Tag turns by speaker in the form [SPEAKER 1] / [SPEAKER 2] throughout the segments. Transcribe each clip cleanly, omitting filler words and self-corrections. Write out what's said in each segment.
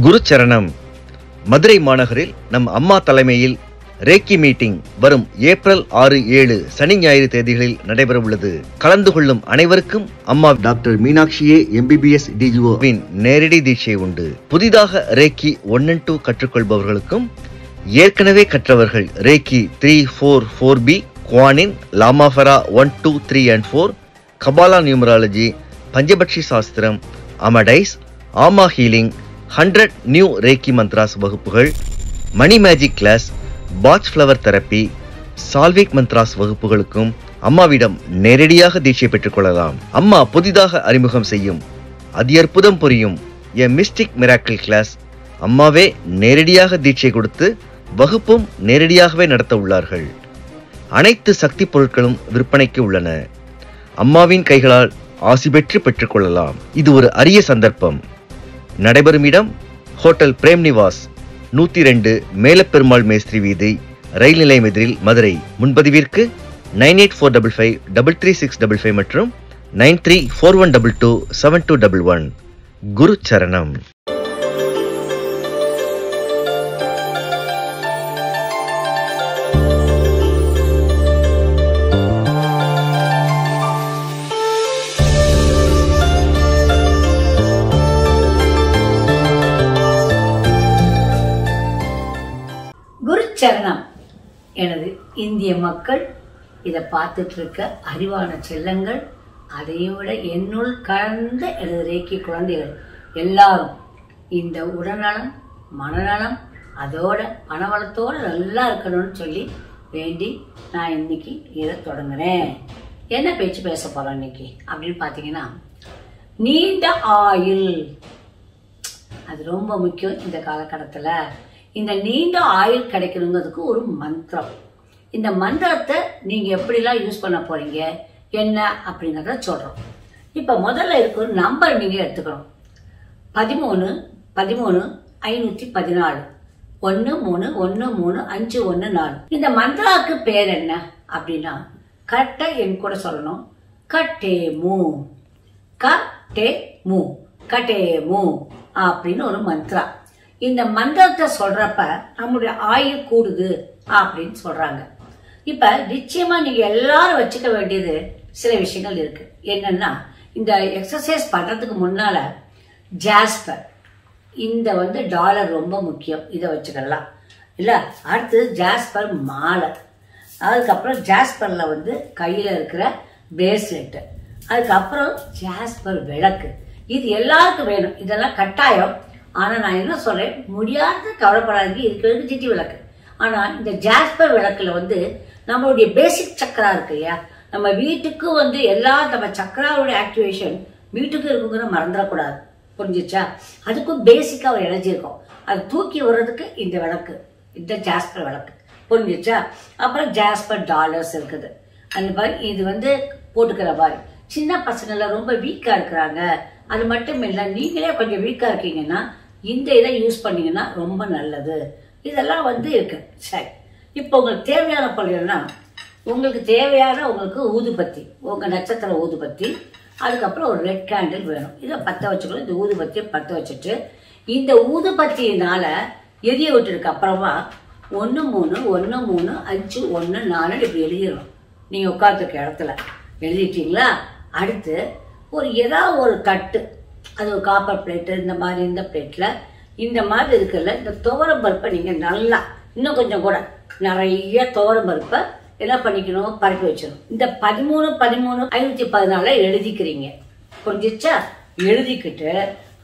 [SPEAKER 1] குருச்சரணம். மதுரை மாநகரில் நம் அம்மா தலைமையில் ரேக்கி மீட்டிங் வரும் ஏப்ரல் 6, 7 சனி ஞாயிறு தேதிகளில் நடைபெற உள்ளது. கலந்து கொள்ளும் அனைவருக்கும் அம்மா டாக்டர் மீனாட்சியே MBBS DGOவின் நேரடி தீட்சை உண்டு. புதிதாக ரேக்கி 1 and 2 கற்றுக்கொள்பவர்களுக்கும் ஏற்கனவே கற்றவர்கள் reiki 3, 4, 4B, Kuan Yin, Lama Fera 1, 2, 3 and 4, Kabbalah numerology, Panchapakshi Shastram, Amadeus, ஆமா ஹீலிங், 100 நியூ ரேக்கி மந்த்ராஸ் வகுப்புகள், money magic class, Bach flower therapy, சால்விக் மந்த்ராஸ் வகுப்புகளுக்கும் அம்மாவிடம் நேரடியாக தீட்சை பெற்றுக் கொள்ளலாம். அம்மா புதிதாக அறிமுகம் செய்யும் அதி அற்புதம் புரியும் எ மிஸ்டிக் மிராக்கிள் கிளாஸ் அம்மாவே நேரடியாக தீட்சை கொடுத்து வகுப்பும் நேரடியாகவே நடத்த உள்ளார்கள். அனைத்து சக்தி பொருட்களும் விற்பனைக்கு உள்ளன. அம்மாவின் கைகளால் ஆசி பெற்று பெற்றுக்கொள்ளலாம். இது ஒரு அரிய சந்தர்ப்பம். நடைபெறும் இடம் ஹோட்டல் பிரேம் நிவாஸ், 102 மேலப்பெருமாள் மேஸ்திரி வீதி, ரயில் நிலையம் எதிரில், மதுரை. முன்பதிவிற்கு 9845533655 மற்றும் 9341227211. குரு சரணம்.
[SPEAKER 2] சரணம். எனது இந்திய மக்கள், இதை பார்த்துட்டு இருக்க அறிவான செல்லங்கள், அதையும் விட என்னுள் கலந்த எனது ரேக்கி குழந்தைகள் எல்லாரும் இந்த உடல்நலம், மனநலம், அதோட பணவளத்தோட நல்லா இருக்கணும்னு சொல்லி வேண்டி நான் இன்னைக்கு இதை தொடங்குறேன். என்ன பேச்சு பேச போறோம் இன்னைக்கு அப்படின்னு பாத்தீங்கன்னா, நீண்ட ஆயுள். அது ரொம்ப முக்கியம் இந்த காலகட்டத்துல. இந்த நீண்ட ஆயுள் கிடைக்கணுங்கிறதுக்கு ஒரு மந்திரம். இந்த மந்திரத்தை நீங்க எப்படிலாம் யூஸ் பண்ண போறீங்க என்ன அப்படிங்கறத சொல்றோம். இப்ப முதல்ல இருக்க ஒரு நம்பர் நீங்க எடுத்துக்கணும். 13 13 514 131354. இந்த மந்திராக்கு பேர் என்ன அப்படின்னா, கரெக்டா என் கூட சொல்லணும். கட்டேமு கட்டேமு கட்டேமு அப்படின்னு ஒரு மந்திரா. இந்த மந்திரத்தை சொல்றப்ப நம்முடைய ஆயுள் கூடுது அப்படின்னு சொல்றாங்க. இப்ப நிச்சயமா நீங்க எல்லாரும் வச்சுக்க வேண்டியது சில விஷயங்கள் இருக்கு. என்னன்னா, இந்த எக்ஸசைஸ் பண்றதுக்கு முன்னால ஜாஸ்பர், இந்த டாலர் ரொம்ப முக்கியம், இதை வச்சுக்கலாம் இல்ல. அடுத்து ஜாஸ்பர் மாலை, அதுக்கப்புறம் ஜாஸ்பர்ல கையில இருக்கிற பிரேஸ்லெட், அதுக்கப்புறம் ஜாஸ்பர் விளக்கு. இது எல்லாருக்கும் வேணும், இதெல்லாம் கட்டாயம். ஆனா நான் என்ன சொல்றேன், முடியாத கவலைப்படாதீங்க, இருக்கிறது சிட்டி விளக்கு. ஆனா இந்த ஜாஸ்பர் விளக்குல நம்மளுடைய பேசிக் சக்கரா இருக்கு இல்லையா, நம்ம வீட்டுக்கு எல்லா நம்ம சக்கராவுடைய ஆக்டிவேஷன் வீட்டுக்கு இருக்குங்கிற மறந்துடக்கூடாது. புரிஞ்சிச்சா? அதுக்கும் பேசிக்கா ஒரு எனர்ஜி இருக்கும். அது தூக்கி வர்றதுக்கு இந்த விளக்கு, இந்த ஜாஸ்பர் விளக்கு. புரிஞ்சிச்சா? அப்புறம் ஜாஸ்பர் டாலர்ஸ் இருக்குது. அந்த மாதிரி இது போட்டுக்கிற மாதிரி. சின்ன பசங்கள ரொம்ப வீக்கா இருக்கிறாங்க, அது மட்டும் இல்ல நீங்களே கொஞ்சம் வீக்கா இருக்கீங்கன்னா இந்த இதை யூஸ் பண்ணீங்கன்னா ரொம்ப நல்லது. இதெல்லாம் இருக்கு. சரி, இப்போ உங்களுக்கு தேவையான பொருள்னா, உங்களுக்கு தேவையான ஊதுபத்தி, உங்க நட்சத்திர ஊதுபத்தி, அதுக்கப்புறம் ஒரு ரெட் கேண்டில் வேணும். இதை பத்த வச்சுக்கணும். இந்த ஊதுபத்தியை பத்த வச்சுட்டு இந்த ஊதுபத்தியினால எரிய விட்டுருக்கு அப்புறமா 131354 இப்படி எழுதிடணும். நீங்க உட்காந்துருக்க இடத்துல எழுதிட்டீங்களா? அடுத்து ஏதாவது ஒரு தட்டு, அது ஒரு காப்பர் பிளேட்டு, இந்த மாதிரி இந்த பிளேட்ல இந்த மாதிரி இருக்குல்ல, இந்த துவரம் பருப்பை நீங்க நல்லா இன்னும் கொஞ்சம் கூட நிறைய துவரம் பருப்பை என்ன பண்ணிக்கணும், பரப்பி வச்சிடணும். இந்த 13 13 514 எழுதிக்கிறீங்க. புரிஞ்சிச்சா? எழுதிக்கிட்டு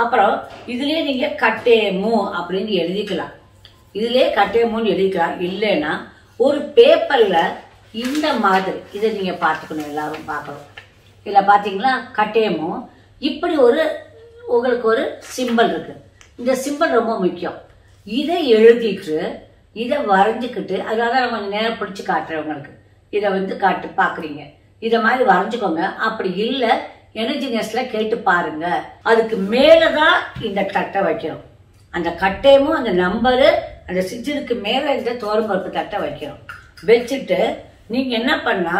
[SPEAKER 2] அப்புறம் இதுலயே நீங்க கட்டேமு அப்படின்னு எழுதிக்கலாம். இதுலயே கட்டேமுன்னு எழுதிக்கலாம். இல்லைன்னா ஒரு பேப்பர்ல இந்த மாதிரி இதை நீங்க பாத்துக்கணும், எல்லாரும் பார்க்கணும். இதுல பாத்தீங்களா கட்டேமோ இப்படி உங்களுக்கு ஒரு சிம்பிள் இருக்கு. இந்த சிம்பிள் ரொம்ப முக்கியம். இதை எழுதிட்டு இதை வரைஞ்சுக்கிட்டு, அதனால நான் கொஞ்சம் நேரம் பிடிச்சு காட்டுறேன் உங்களுக்கு. இதை காட்டு பாக்குறீங்க, இத மாதிரி வரைஞ்சுக்கோங்க. அப்படி இல்லை எனர்ஜினஸ்ல கேட்டு பாருங்க. அதுக்கு மேலதான் இந்த தட்டை வைக்கணும். அந்த கட்டையும் அந்த நம்பரு அந்த சிஜருக்கு மேல இந்த தோரம்பருப்பு தட்டை வைக்கணும். வச்சுட்டு நீங்க என்ன பண்ணா,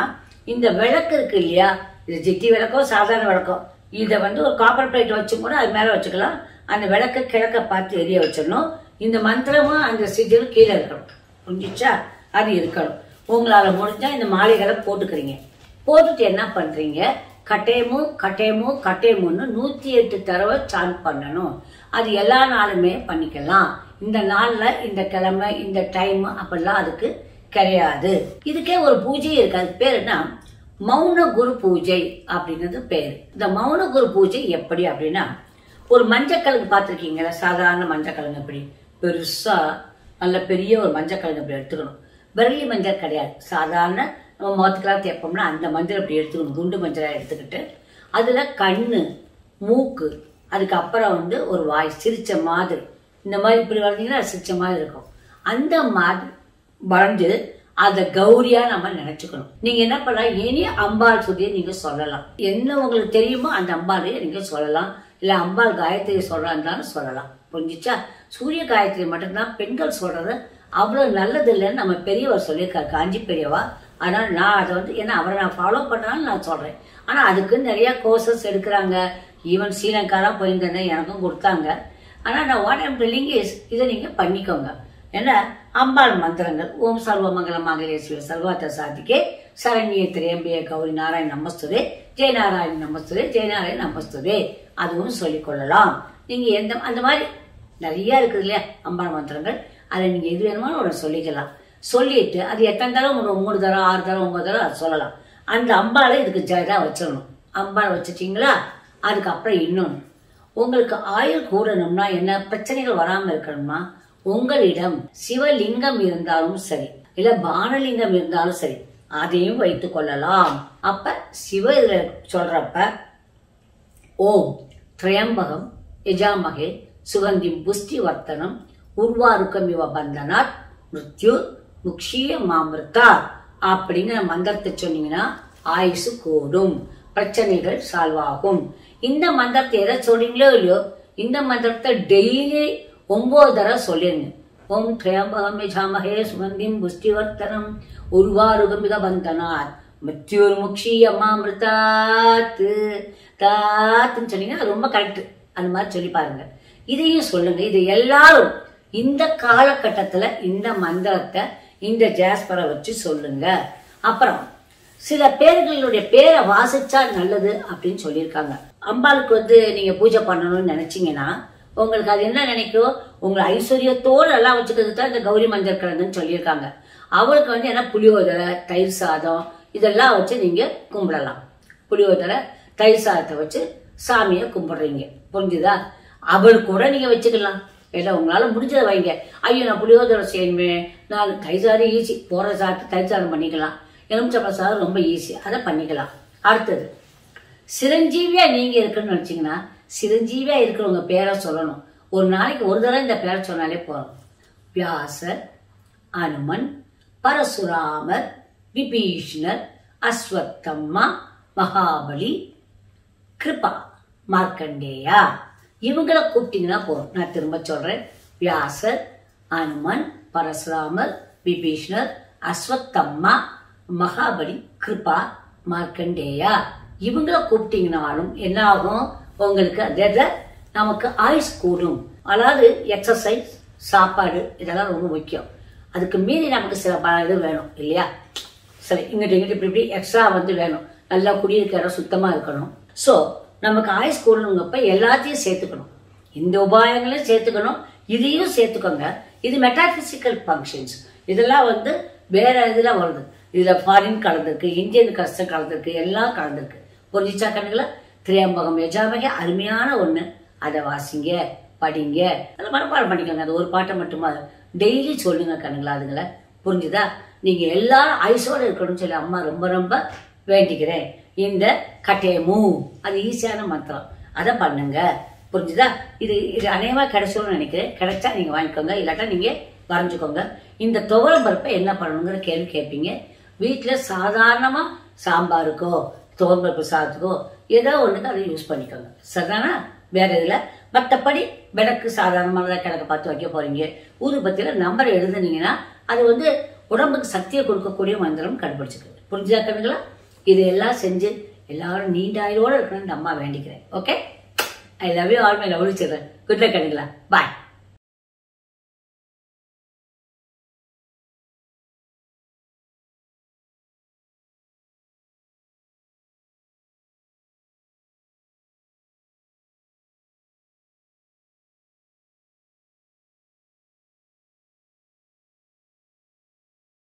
[SPEAKER 2] இந்த விளக்கு இருக்கு இல்லையா, இது ஜிட்டி விளக்கோ சாதாரண விளக்கோ, இதை ஒரு காப்பர் பிளேட் வச்சு கூட அது மேல வச்சுக்கலாம். அந்த விளக்க கிழக்க பார்த்து எரிய வச்சிடணும். இந்த மந்திரமும் அந்த சிஜிலும் கீழே இருக்கணும். புரிஞ்சிச்சா? அது இருக்கணும். உங்களால முடிஞ்சா இந்த மாலைகளை போட்டுக்கிறீங்க. போட்டுட்டு என்ன பண்றீங்க, கட்டேமுன்னு 108 தடவை சாண்ட் பண்ணணும். அது எல்லா நாளுமே பண்ணிக்கலாம். இந்த நாள்ல இந்த கிழமை இந்த டைம் அப்படிலாம் அதுக்கு கிடையாது. இதுக்கே ஒரு பூஜை இருக்கு. அது பேர் என்ன, மௌன குரு பூஜை அப்படிங்கிறது பேரு. இந்த மௌன குரு பூஜை எப்படி அப்படின்னா, ஒரு மஞ்சக்கிழங்கு பார்த்துருக்கீங்களா? சாதாரண மஞ்சக்கிழங்கு இப்படி பெருசா நல்ல பெரிய ஒரு மஞ்சக்கிழங்கு இப்படி எடுத்துக்கணும். விரலி மஞ்சள் கிடையாது, சாதாரண நம்ம முகத்துக்கெல்லாம் தேப்போம்னா அந்த மஞ்சள் இப்படி எடுத்துக்கணும். குண்டு மஞ்சளா எடுத்துக்கிட்டு அதுல கண்ணு, மூக்கு, அதுக்கப்புறம் ஒரு வாய் சிரிச்ச மாதிரி, இந்த மாதிரி இப்படி வளர்ந்தீங்கன்னா சிரிச்ச மாதிரி இருக்கும். அந்த மாதிரி வளைஞ்சு அத கௌரியா நம்ம நினைச்சுக்கணும். நீங்க என்ன பண்ணலாம், இனி அம்பாள் சுதியை நீங்க சொல்லலாம். என்ன உங்களுக்கு தெரியுமோ அந்த அம்பாளையே நீங்க சொல்லலாம். இல்ல அம்பாள் காயத்ரி சொல்றான்னு சொல்லலாம். புரிஞ்சிச்சா? சூரிய காயத்ரி மட்டும்தான் பெண்கள் சொல்றது அவ்வளவு நல்லது இல்லைன்னு நம்ம பெரியவர் சொல்லியிருக்காரு, காஞ்சி பெரியவா. ஆனா நான் அதை ஏன்னா அவரை நான் ஃபாலோ பண்ணாலும் நான் சொல்றேன். ஆனா அதுக்கு நிறைய கோர்சஸ் எடுக்கிறாங்க. ஈவன் ஸ்ரீலங்காலாம் போயிருந்தேன், எனக்கும் கொடுத்தாங்க. ஆனா நான் வாட் ஐம் டெல்லிங் இஸ், இதை நீங்க பண்ணிக்கோங்க. ஏன்னா அம்பாள் மந்திரங்கள், ஓம் சர்வ மங்கள மங்களே சிவ சர்வார்த்த சாதிக்கே சரண்யே திரியம்பிய கௌரி நாராயண நமஸ்துதே, ஜெயநாராயண நமஸ்துதே, ஜெயநாராயண நமஸ்துதே, அதுவும் சொல்லிக் கொள்ளலாம். நீங்க அந்த மாதிரி நிறைய இருக்குது இல்லையா அம்பாள் மந்திரங்கள். அதை நீங்க எது வேணுமாலும் ஒரு சொல்லிக்கலாம். சொல்லிட்டு அது எத்தனை தடவை, 3 தடவை 6 தடவை 9 தடவை அது சொல்லலாம். அந்த அம்பாளை இதுக்கு ஜெயதா வச்சிடணும். அம்பாள் வச்சுட்டீங்களா? அதுக்கப்புறம் இன்னொன்னு, உங்களுக்கு ஆயுள் கூடணும்னா, என்ன பிரச்சனைகள் வராம இருக்கணும்னா, உங்களிடம் சிவலிங்கம் இருந்தாலும் சரி, இல்ல பானலிங்கம் இருந்தாலும் சரி, அதையும் வைத்துக் கொள்ளலாம். அப்ப சிவ இதுல சொல்றப்ப ஓம் திரையம்பகம் யஜாமகே சுகந்திம் புஷ்டி வர்த்தனம் உருவாருக்கம் இவ பந்தனாத் மிருத்யு முக்ஷிய மாமிருத்தா அப்படிங்கிற மந்திரத்தை சொன்னீங்கன்னா ஆயுசு கூடும், பிரச்சனைகள் சால்வ் ஆகும். இந்த மந்திரத்தை எதை சொல்றீங்களோ இல்லையோ, இந்த மந்திரத்தை டெய்லி 9 தடவை சொல்லிருங்க. ஓம் திரையம்பகம் யஜாமகே சுகந்திம் புஷ்டி வர்த்தனம் உருவாருகம் இவ பந்தனாத் மிருத்யுர் முக்ஷிய மாமிருத்தாத் தாத்துன்னு சொன்னீங்கன்னா ரொம்ப கரெக்ட். அந்த மாதிரி சொல்லி பாருங்க. இதையும் சொல்லுங்க. இது எல்லாரும் இந்த காலகட்டத்துல இந்த மந்திரத்தை இந்த ஜாஸ்பரை வச்சு சொல்லுங்க. அப்புறம் சில பேர்களுடைய பேரை வாசிச்சா நல்லது அப்படின்னு சொல்லியிருக்காங்க. அம்பாளுக்கு நீங்க பூஜை பண்ணணும்னு நினைச்சீங்கன்னா உங்களுக்கு அது என்ன நினைக்கும், உங்களை ஐஸ்வர்யத்தோடு எல்லாம் வச்சுக்கிறது தான் இந்த கௌரி மஞ்சள் கிழங்குன்னு சொல்லியிருக்காங்க. அவளுக்கு என்ன புளியோதரை, தயிர் சாதம் இதெல்லாம் வச்சு நீங்க கும்பிடலாம். புளியோதரை தயிர் சாதத்தை வச்சு சாமியை கும்பிடுறீங்க. புரிஞ்சுதா? அவள் கூட நீங்க வச்சுக்கலாம். எல்லாம் உங்களால முடிஞ்சதை வைங்க. ஐயோ நான் புளியோதரை செய்யணுமே, நான் தயிர் சாதம் ஈஸி, போற சாதத்தை தயிர் சாதம் பண்ணிக்கலாம். எலுமிச்சை சாதம் ரொம்ப ஈஸி, அதை பண்ணிக்கலாம். அடுத்தது சிரஞ்சீவியா நீங்க இருக்குன்னு நினைச்சீங்கன்னா, சிரஞ்சீவியா இருக்கிறவங்க பேரை சொல்லணும். ஒரு நாளைக்கு ஒரு தடவை இந்த பேரை சொன்னாலே போறோம். வியாசர், அனுமன், பரசுராமர், விபீஷ்ணர், அஸ்வத்தம்மா, மகாபலி, கிருபா, மார்க்கண்டேயா, இவங்களை கூப்பிட்டீங்கன்னா போறோம். நான் திரும்ப சொல்றேன். வியாசர், அனுமன், பரசுராமர், விபீஷ்ணர், அஸ்வத்தம்மா, மகாபலி, கிருபா, மார்க்கண்டேயா, இவங்களை கூப்பிட்டீங்கன்னாலும் என்ன ஆகும், உங்களுக்கு அதை நமக்கு ஆயுஸ் கூடும். அதாவது எக்ஸசைஸ், சாப்பாடு இதெல்லாம் ரொம்ப முக்கியம். அதுக்கு மீறி நமக்கு சில இது வேணும் இல்லையா? சரி, இங்கிட்ட இப்படி எக்ஸ்ட்ரா வேணும். நல்லா குடியிருக்கிற இடம் சுத்தமா இருக்கணும். சோ நமக்கு ஆயுஸ் கூடணுங்கப்ப எல்லாத்தையும் சேர்த்துக்கணும். இந்த உபாயங்களையும் சேர்த்துக்கணும், இதையும் சேர்த்துக்கோங்க. இது மெட்டாபிசிக்கல் ஃபங்க்ஷன்ஸ். இதெல்லாம் வேற இதுல வருது. இதுல ஃபாரின் கலந்துருக்கு, இந்தியன் கஷ்டம் கலந்துருக்கு, எல்லாம் கலந்துருக்கு. புரிஞ்சிச்சா கண்ணுங்களா? திரையம்பகம் யஜாமகே அருமையான ஒண்ணு. அதை வாசிங்க, படிங்க, அதை மனப்பாடம் பண்ணிக்கோங்க. அது ஒரு பாட்டை மட்டுமா டெய்லி சொல்லுங்க கண்ணுங்களா. அதுங்களை புரிஞ்சுதா? நீங்க எல்லாரும் ஐசோட இருக்கணும்னு சொல்லி அம்மா ரொம்ப ரொம்ப வேண்டிக்கிறேன். இந்த கட்டேமு அது ஈஸியான மந்திரம், அதை பண்ணுங்க. புரிஞ்சுதா? இது அநேகமா கிடைச்சோன்னு நினைக்கிறேன். கிடைச்சா நீங்க வாங்கிக்கோங்க, இல்லாட்டா நீங்க வரைஞ்சுக்கோங்க. இந்த துவரம் பருப்பை என்ன பண்ணணுங்கிற கேள்வி கேட்பீங்க. வீட்டுல சாதாரணமா சாம்பாருக்கோ துவரம் பருப்பு சாதத்துக்கோ ஏதோ ஒண்ணுக்கு அதை யூஸ் பண்ணிக்கோங்க. சரிதானா? வேற இதுல மற்றபடி விளக்கு சாதாரணமான கிழக்க பார்த்து வைக்க போறீங்க. ஊதுபத்தியில நம்பர் எழுதுனீங்கன்னா அது உடம்புக்கு சக்தியை கொடுக்கக்கூடிய மந்திரம் கண்டுபிடிச்சுக்கிறது. புரிஞ்சுதா கண்ணுங்களா? இது எல்லாம் செஞ்சு எல்லாரும் நீண்ட ஆயுளோட இருக்கணும்னு அம்மா வேண்டிக்கிறேன். Okay, I love you all my lovely children. Good luck கிடைக்கலாம். பாய்.